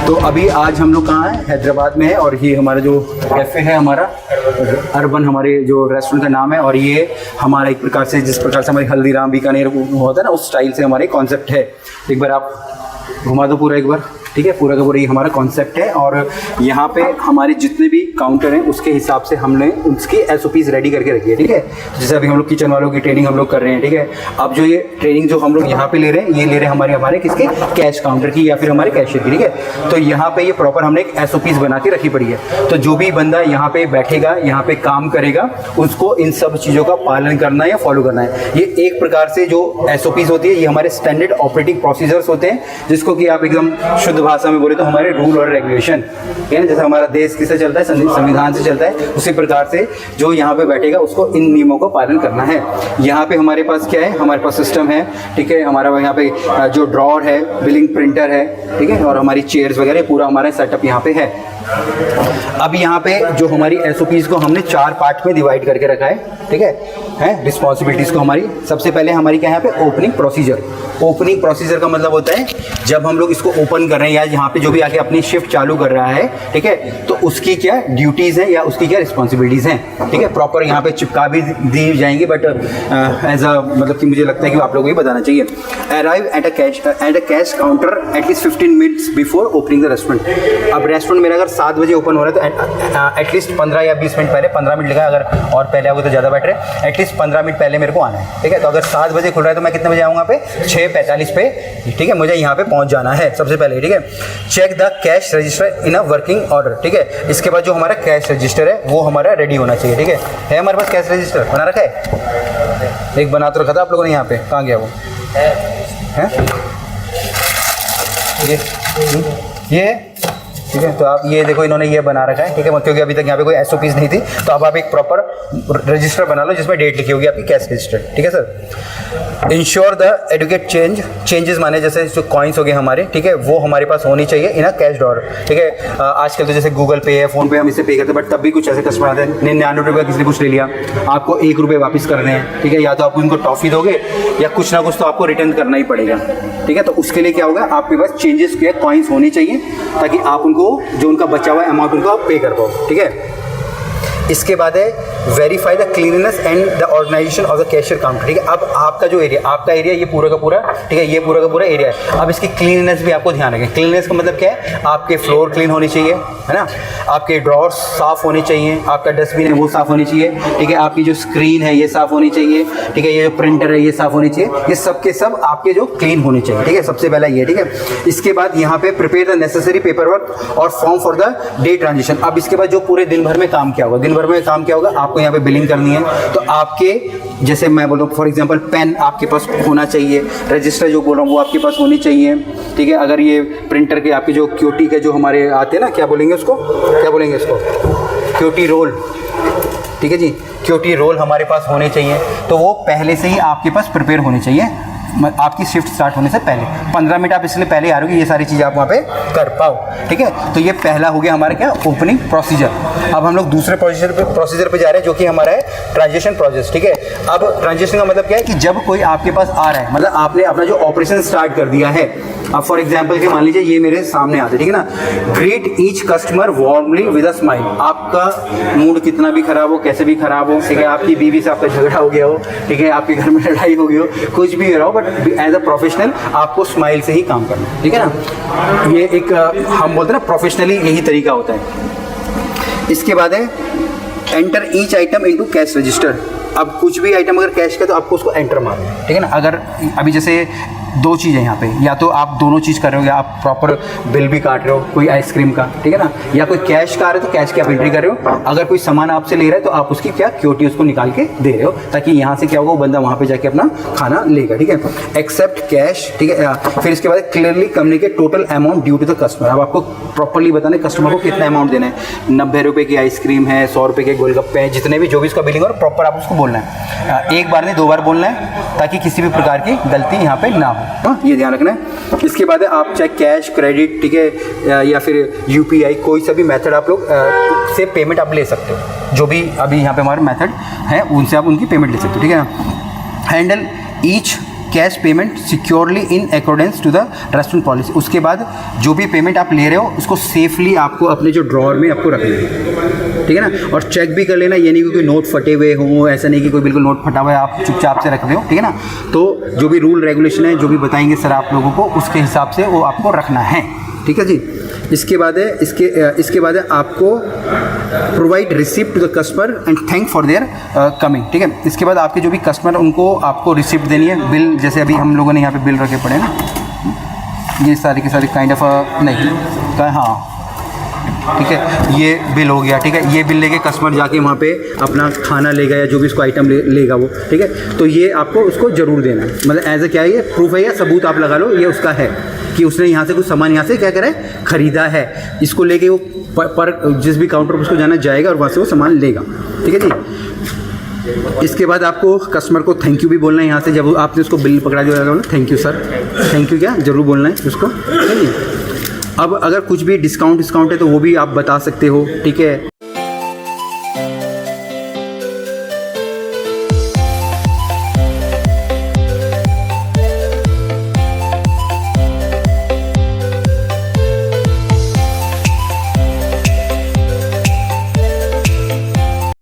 तो अभी आज हम लोग कहाँ हैं? हैदराबाद में है और ये हमारा जो कैफ़े है हमारा अर्बन, हमारे जो रेस्टोरेंट का नाम है। और ये हमारा एक प्रकार से जिस प्रकार से हमारी हल्दीराम बीकानेर होता है ना, उस स्टाइल से हमारे कॉन्सेप्ट है। एक बार आप घुमा दो पूरा एक बार, ठीक है? पूरा का पूरा ये हमारा कॉन्सेप्ट है। और यहाँ पे हमारे जितने भी काउंटर हैं उसके हिसाब से हमने उसकी SOPs रेडी करके रखी है, ठीक है? जैसे अभी हम लोग किचन वालों की ट्रेनिंग हम लोग कर रहे हैं, ठीक है? अब जो ये ट्रेनिंग जो हम लोग यहाँ पे ले रहे हैं, ये ले रहे हैं हमारे किसके? कैश काउंटर की या फिर हमारे कैशियर की, ठीक है? तो यहाँ पे ये प्रॉपर हमने एक SOPs बना के रखी पड़ी है। तो जो भी बंदा यहाँ पे बैठेगा, यहाँ पे काम करेगा, उसको इन सब चीज़ों का पालन करना है या फॉलो करना है। ये एक प्रकार से जो SOPs होती है, ये हमारे स्टैंडर्ड ऑपरेटिंग प्रोसीजर्स होते हैं, जिसको कि आप एकदम शुद्ध भाषा में बोले तो हमारे रूल और रेगुलेशन है ना। जैसे हमारा देश किससे चलता है? संविधान से चलता है। उसी प्रकार से जो यहाँ पे बैठेगा उसको इन नियमों को पालन करना है। यहाँ पे हमारे पास क्या है? हमारे पास सिस्टम है, ठीक है? हमारा यहाँ पे जो ड्रॉअर है, बिलिंग प्रिंटर है, ठीक है? और हमारी चेयर्स वगैरह पूरा हमारा सेटअप यहाँ पे है। अब यहाँ पे जो हमारी SOPs को हमने 4 पार्ट में डिवाइड करके रखा है, ठीक है? रिस्पॉन्सिबिलिटीज़ को हमारी सबसे पहले हमारी क्या है यहाँ पे? Opening procedure. ओपनिंग प्रोसीजर का मतलब होता है जब हम लोग इसको ओपन कर रहे हैं या यहाँ पे जो भी आके अपनी शिफ्ट चालू कर रहा है, ठीक है? तो उसकी क्या ड्यूटीज़ हैं या उसकी क्या रिस्पॉन्सिबिलिटीज़ हैं, ठीक है? प्रॉपर यहाँ पे चिपका भी दी जाएंगी, बट एज अ मतलब कि मुझे लगता है कि आप लोगों को ये बताना चाहिए। Arrive at a cash counter at least 15 minutes before opening the restaurant. अब रेस्टोरेंट मेरा अगर 7 बजे ओपन हो रहा है तो एटलीस्ट 15 या 20 मिनट पहले, 15 मिनट लगा, अगर और पहले आओगे तो ज़्यादा बेटर है, एटलीस्ट 15 मिनट पहले मेरे को आना है, ठीक है? तो अगर 7 बजे खुल रहा है तो मैं कितने बजे आऊँगा पे? 6:45 पे, ठीक है? मुझे यहाँ पे पहुँच जाना है सबसे पहले, ठीक है? Check the cash register in a working order, ठीक है? इसके बाद जो हमारा कैश रजिस्टर है वो हमारा रेडी होना चाहिए, ठीक है हमारे पास कैश रजिस्टर बना रखा है? एक बना तो रखा था आप लोगों ने, यहाँ पे कहाँ गया वो है? ये ठीक है? तो आप ये देखो, इन्होंने ये बना रखा है, ठीक है? क्योंकि अभी तक यहाँ पे कोई SOPs नहीं थी, तो अब आप एक प्रॉपर रजिस्टर बना लो जिसमें डेट लिखी होगी आपकी, कैश रजिस्टर, ठीक है sir? Ensure the educate changes माने जैसे जो कॉइन्स हो गए हमारे, ठीक है? वो हमारे पास होनी चाहिए इन अ कैश ड्रॉअर, ठीक है? आजकल तो जैसे गूगल पे है, फ़ोन पे हम इससे पे करते हैं, बट तब भी कुछ ऐसे कस्टमर आते हैं 99 रुपये का किसी ने कुछ ले लिया, आपको 1 रुपये वापस करने हैं, ठीक है? या तो आप उनको टॉफ़ी दोगे या कुछ ना कुछ तो आपको रिटर्न करना ही पड़ेगा, ठीक है? तो उसके लिए क्या होगा? आपके पास चेंजेस के कॉइन्स होनी चाहिए ताकि आप उनको जो उनका बचा हुआ अमाउंट उनको आप पे कर पाओ, ठीक है? इसके बाद है verify the cleanness and the organisation of the cashier counter, ठीक है? अब आपका जो एरिया, आपका एरिया ये पूरा का पूरा, ठीक है? ये पूरा का पूरा एरिया है। अब इसकी क्लीननेस भी आपको ध्यान रखें। क्लीननेस का मतलब क्या है? आपके फ्लोर क्लीन होनी चाहिए, है ना? आपके ड्रॉर्स साफ़ होने चाहिए, आपका डस्टबिन है वो साफ़ होनी चाहिए, ठीक है? आपकी जो स्क्रीन है ये साफ़ होनी चाहिए, ठीक है? ये जो प्रिंटर है ये साफ़ होनी चाहिए। ये सब के सब आपके जो क्लीन होने चाहिए, ठीक है? सबसे पहला ये, ठीक है? इसके बाद यहाँ पे prepare the necessary paperwork और form for the day transition. अब इसके बाद जो पूरे दिन भर में काम किया होगा, दिन भर में काम क्या होगा? आपको यहाँ पे बिलिंग करनी है, तो आपके जैसे मैं बोल रहा हूँ फॉर एग्जांपल पेन आपके पास होना चाहिए, रजिस्टर जो बोल रहा हूँ वो आपके पास होनी चाहिए, ठीक है? अगर ये प्रिंटर के आपके जो QT के जो हमारे आते हैं ना, क्या बोलेंगे उसको, क्या बोलेंगे इसको? QT रोल, ठीक है जी? QT रोल हमारे पास होने चाहिए, तो वो पहले से ही आपके पास प्रिपेयर होने चाहिए आपकी शिफ्ट स्टार्ट होने से पहले। 15 मिनट आप इसलिए पहले आ रहे हो कि ये सारी चीज़ें आप वहाँ पे कर पाओ, ठीक है? तो ये पहला हो गया हमारा क्या? Opening procedure. अब हम लोग दूसरे प्रोसीजर पे जा रहे हैं जो कि हमारा है ट्रांजिशन प्रोसेस, ठीक है? अब ट्रांजिशन का मतलब क्या है कि जब कोई आपके पास आ रहा है, मतलब आपने अपना जो ऑपरेशन स्टार्ट कर दिया है। अब फॉर एग्जाम्पल के मान लीजिए ये मेरे सामने आते, ठीक है ना? Greet each customer warmly with a smile. आपका मूड कितना भी खराब हो, कैसे भी खराब हो, ठीक है? आपकी बीवी से आपका झगड़ा हो गया हो, ठीक है? आपके घर में लड़ाई हो गई हो, कुछ भी हो रहा हो, बट एज अ प्रोफेशनल आपको स्माइल से ही काम करना है, ठीक है ना? ये एक हम बोलते हैं ना प्रोफेशनली यही तरीका होता है। इसके बाद है enter each item into cash register. अब कुछ भी आइटम अगर कैश का तो आपको उसको एंटर मारना है, ठीक है ना? अगर अभी जैसे 2 चीज़ है यहाँ पे, या तो आप दोनों चीज़ कर रहे हो या आप प्रॉपर बिल भी काट रहे हो कोई आइसक्रीम का, ठीक है ना? या कोई कैश का आ रहा है तो कैश की आप एंट्री कर रहे हो। अगर कोई सामान आपसे ले रहा है तो आप उसकी क्या QT उसको निकाल के दे रहे हो, ताकि यहाँ से क्या होगा, वो बंदा वहाँ पे जाके अपना खाना लेगा, ठीक है? एक्सेप्ट कैश, ठीक है? फिर इसके बाद clearly communicate total amount due to the customer. अब आपको प्रॉपरली बताना है कस्टमर को कितना अमाउंट देना है। 90 रुपये की आइसक्रीम है, 100 रुपये के गोलगप्पे हैं, जितने भी जो भी इसका बिलिंग हो, प्रॉपर आप उसको बोलना है। एक बार नहीं 2 बार बोलना है, ताकि किसी भी प्रकार की गलती यहाँ पे ना हो। हाँ, ये ध्यान रखना है। इसके बाद आप चाहे कैश, क्रेडिट, ठीक है, या फिर UPI, कोई सा भी मेथड आप लोग से पेमेंट आप ले सकते हो। जो भी अभी यहाँ पे हमारे मेथड है उनसे आप उनकी पेमेंट ले सकते हो, ठीक है ना? Handle each cash payment securely in accordance to the restaurant policy. उसके बाद जो भी पेमेंट आप ले रहे हो उसको सेफली आपको अपने जो ड्रॉअर में आपको रखना है, ठीक है ना। और चेक भी कर लेना, ये नहीं कि कोई नोट फटे हुए हों, ऐसा नहीं कि कोई बिल्कुल नोट फटा हुआ है आप चुपचाप से रख रहे हो, ठीक है ना। तो जो भी रूल रेगुलेशन है, जो भी बताएंगे सर आप लोगों को, उसके हिसाब से वो आपको रखना है, ठीक है जी। इसके बाद है इसके बाद है आपको provide receipt to the customer and thank for their coming, ठीक है। इसके बाद आपके जो भी कस्टमर उनको आपको रिसिप्ट देनी है, बिल, जैसे अभी हम लोगों ने यहाँ पे बिल रखे पड़े हैं ना, ये सारे के सारे काइंड ऑफ नहीं, हाँ ठीक है, ये बिल हो गया, ठीक है। ये बिल लेके कस्टमर जाके वहाँ पे अपना खाना लेगा या जो भी इसको आइटम लेगा वो, ठीक है। तो ये आपको उसको ज़रूर देना है, मतलब एज ए क्या है, ये प्रूफ है या सबूत आप लगा लो, ये उसका है कि उसने यहाँ से कुछ सामान यहाँ से क्या करा है, ख़रीदा है। इसको लेके वो पर जिस भी काउंटर पर उसको जाना जाएगा और वहाँ से वो सामान लेगा, ठीक है जी। इसके बाद आपको कस्टमर को थैंक यू भी बोलना है यहाँ से, जब आपने उसको बिल पकड़ा दिया, thank you sir, thank you क्या ज़रूर बोलना है उसको, ठीक है जी। अब अगर कुछ भी डिस्काउंट है तो वो भी आप बता सकते हो, ठीक है।